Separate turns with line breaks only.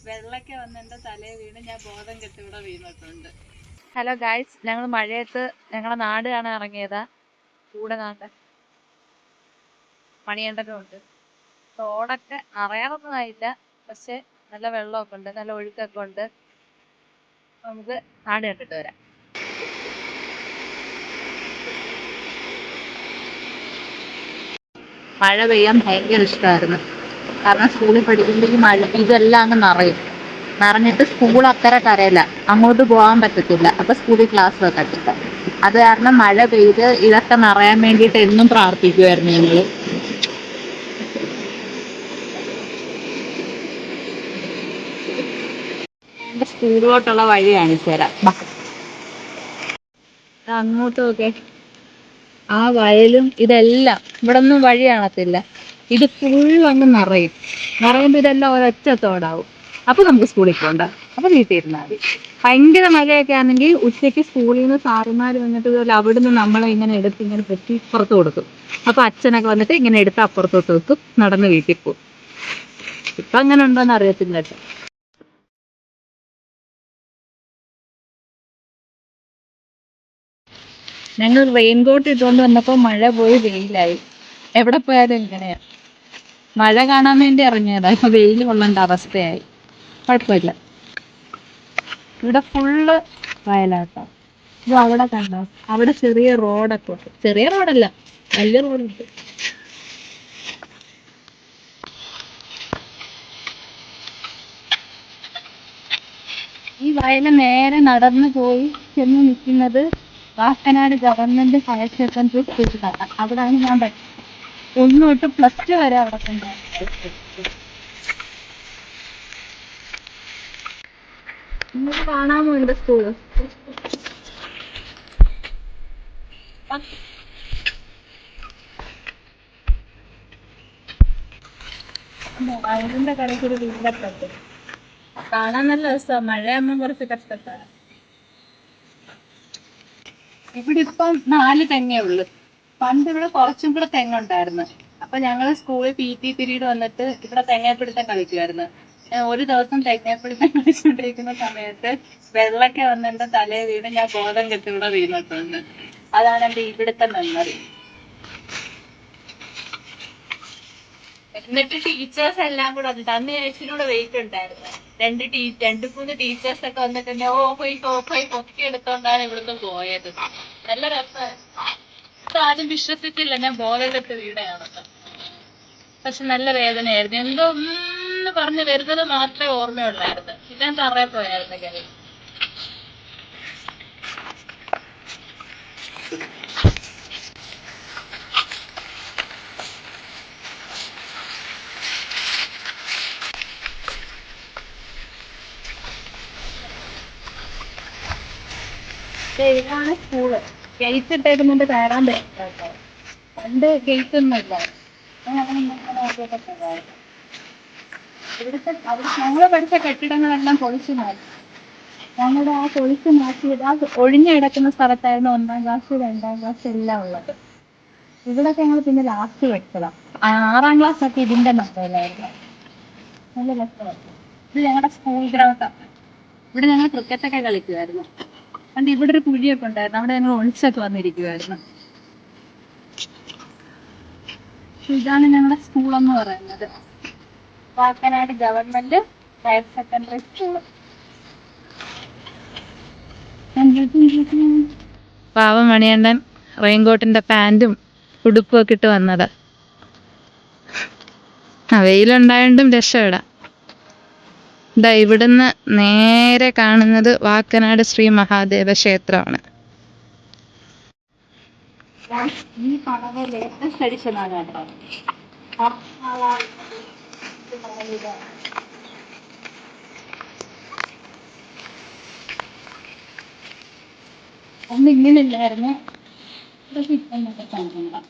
വെള്ളമൊക്കെ വന്ന് എൻ്റെ തലയിൽ വീണ് ഞാൻ ബോധം കെട്ടി ഇവിടെ വീണിട്ടുണ്ട്.
ഹലോ ഗായ്സ്, ഞങ്ങൾ മഴയത്ത് ഞങ്ങളെ നാട് കാണാൻ ഇറങ്ങിയതാ. കൂടെ നാട്ടെ മണികണ്ഠനും ഉണ്ട്. തോടൊക്കെ നിറയാറൊന്നുമായില്ല, പക്ഷെ നല്ല വെള്ളമൊക്കെ ഉണ്ട്, നല്ല ഒഴുക്കൊക്കെ ഉണ്ട്. നമുക്ക് നാട് കണ്ടിട്ട് വരാം. മഴ പെയ്യാൻ ഭയങ്കര ഇഷ്ടമായിരുന്നു. കാരണം സ്കൂളിൽ പഠിക്കുമ്പോൾ ഈ മഴ ഇതെല്ലാം അങ്ങ് നിറഞ്ഞിട്ട് സ്കൂൾ അത്ര കരയില്ല, അങ്ങോട്ട് പോകാൻ പറ്റത്തില്ല. അപ്പൊ സ്കൂളിൽ ക്ലാസ് വെക്കത്തില്ല. അത് കാരണം മഴ പെയ്ത് ഇതൊക്കെ നിറയാൻ വേണ്ടിയിട്ട് എന്നും പ്രാർത്ഥിക്കുമായിരുന്നു ഞങ്ങള്. എന്റെ സ്കൂളിലോട്ടുള്ള വഴി കാണിച്ചു തരാം. അങ്ങോട്ട് നോക്കെ, ആ വയലും ഇതെല്ലാം ഇവിടെ ഒന്നും വഴി കാണത്തില്ല. ഇത് ഫുള്ളങ്ങ് നിറയുമ്പോ ഇതെല്ലാം ഒരൊറ്റ തോടാവും. അപ്പൊ നമുക്ക് സ്കൂളിൽ പോകണ്ട, അപ്പൊ വീട്ടിൽ ഇരുന്നാൽ മതി. ഭയങ്കര മഴയൊക്കെ ആണെങ്കിൽ ഉച്ചയ്ക്ക് സ്കൂളിൽ നിന്ന് സാറുമാർ വന്നിട്ട് ഇതുപോലെ അവിടുന്ന് നമ്മളെ ഇങ്ങനെ എടുത്ത് ഇങ്ങനെ വെട്ടി പുറത്ത് കൊടുക്കും. അപ്പൊ അച്ഛനൊക്കെ വന്നിട്ട് ഇങ്ങനെ എടുത്ത് അപ്പുറത്തോട്ട് വെക്കും, നടന്ന് വീട്ടിൽ പോകും. ഇപ്പൊ അങ്ങനെ ഉണ്ടോന്ന് അറിയത്തില്ല കേട്ടോ. ഞങ്ങൾ റെയിൻകോട്ട് ഇട്ടുകൊണ്ട് വന്നപ്പോൾ മഴ പോയി വെയിലായി. എവിടെ പോയാലും ഇങ്ങനെയാ. മഴ കാണാൻ വേണ്ടി ഇറങ്ങിയതാ, ഇപ്പൊ വെയിൽ കൊള്ളേണ്ട അവസ്ഥയായി. കുഴപ്പമില്ല. ഇവിടെ ഫുള്ള് വയലാട്ടോ. ഇത് അവിടെ കണ്ടോ, അവിടെ ചെറിയ റോഡൊക്കെ ഉണ്ട്. ചെറിയ റോഡല്ല, വലിയ റോഡുണ്ട്. ഈ വയല് നേരെ നടന്നു പോയി ചെന്ന് നിൽക്കുന്നത് കാക്കനാട് ഗവൺമെന്റ് ഹയർ സെക്കൻഡറി സ്കൂളിലാണ്. അവിടെയാണ് ഞാൻ പഠിച്ചത്. 1 തൊട്ട് +2 വരെ അവിടെ തന്നെ. നിങ്ങൾക്ക് കാണാമോ എന്റെ സ്കൂള്? വയലിന്റെ കടയ്ക്ക് ഒരു വീടൊക്കെ കാണാൻ നല്ല രസമാണ്. മഴയാകുമ്പോൾ കുറച്ച് കഷ്ടപ്പാടാണ്. ഇവിടെ ഇപ്പം 4 തെങ്ങേ ഉള്ളു. പണ്ട് ഇവിടെ കുറച്ചും കൂടെ തെങ്ങുണ്ടായിരുന്നു. അപ്പൊ ഞങ്ങള് സ്കൂളിൽ PT പീരീഡ് വന്നിട്ട് ഇവിടെ തെങ്ങേപ്പിടുത്തം കളിക്കുമായിരുന്നു. ഒരു ദിവസം തെങ്ങേപ്പിടുത്തം കളിച്ചുകൊണ്ടിരിക്കുന്ന സമയത്ത് വെള്ളമൊക്കെ വന്ന് എൻ്റെ തലയിൽ വീണ് ഞാൻ ബോധം കെട്ടി ഇവിടെ വീണിട്ടുണ്ട്. അതാണ് എൻ്റെ ഇവിടുത്തെ മെമ്മറി. എന്നിട്ട് ടീച്ചേഴ്സ് എല്ലാം കൂടെ വന്നിട്ട്, അന്ന് ചേച്ചിനോട് വെയിറ്റ് ഉണ്ടായിരുന്നു. 2-3 ടീച്ചേഴ്സ് ഒക്കെ വന്നിട്ട് എന്നെ പോയി പൊക്കി എടുത്തോണ്ടാണ് ഇവിടുന്ന് പോയത്. നല്ല രസമായിരുന്നു. ആരും വിശ്വസിച്ചില്ല ഞാൻ ബോധമെടുത്ത് വീടാണെന്ന്. പക്ഷെ നല്ല വേദനയായിരുന്നു. എന്തോ ഒന്ന് പറഞ്ഞു വരുന്നത് മാത്രമേ ഓർമ്മയുള്ളായിരുന്നു. ഞാൻ തറയിൽ പോയായിരുന്നു കൈ. ഇതാണ് സ്കൂള്. ഗേറ്റ് ഇട്ടേക്കുന്നുണ്ട്, കയറാൻ പറ്റില്ല. പണ്ട് ഗേറ്റ് ഒന്നും ഇല്ല. ഇവിടുത്തെ ഞങ്ങള് പഠിച്ച കെട്ടിടങ്ങളെല്ലാം പൊളിച്ചു മാറ്റി. ഞങ്ങളുടെ ആ പൊളിച്ചു മാറ്റിയത് ആ ഒഴിഞ്ഞു കിടക്കുന്ന സ്ഥലത്തായിരുന്നു 1ാം ക്ലാസ് 2ാം ക്ലാസ് എല്ലാം ഉള്ളത്. ഇവിടൊക്കെ ഞങ്ങൾ പിന്നെ ലാസ്റ്റ് വെച്ചതാണ്. 6ാം ക്ലാസ് ഒക്കെ ഇതിന്റെ മക്കളായിരുന്നു. നല്ല രസമായിരുന്നു. ഇത് ഞങ്ങളുടെ സ്കൂൾ ഗ്രൗണ്ടാണ്. ഇവിടെ ഞങ്ങൾ ക്രിക്കറ്റൊക്കെ കളിക്കുമായിരുന്നു. പണ്ട് ഇവിടെ ഒരു കുഴിയൊക്കെ ഉണ്ടായിരുന്നു, അവിടെ ഞങ്ങൾ ഒളിച്ചൊക്കെ വന്നിരിക്കുമായിരുന്നു. ഇതാണ് ഞങ്ങളുടെ സ്കൂളെന്ന് പറയുന്നത്, Kakkanad government higher secondary school. പാവം മണിയണ്ണൻ റെയിൻകോട്ടിന്റെ പാൻറ്റും ഉടുപ്പും ഒക്കെ ഇട്ട് വന്നത്. വെയിലുണ്ടായിട്ടും രക്ഷപ്പെടാം. ഇവിടുന്ന് നേരെ കാണുന്നത് വാക്കനാട് ശ്രീ മഹാദേവ ക്ഷേത്രമാണ്. ഈ പടവ ലേറ്റസ്റ്റ് എഡിഷനാണ് കേട്ടോ. ഒന്നും ഇങ്ങനില്ലായിരുന്നു. ഇതൊക്കെ ഇപ്പം നല്ലതാണ്.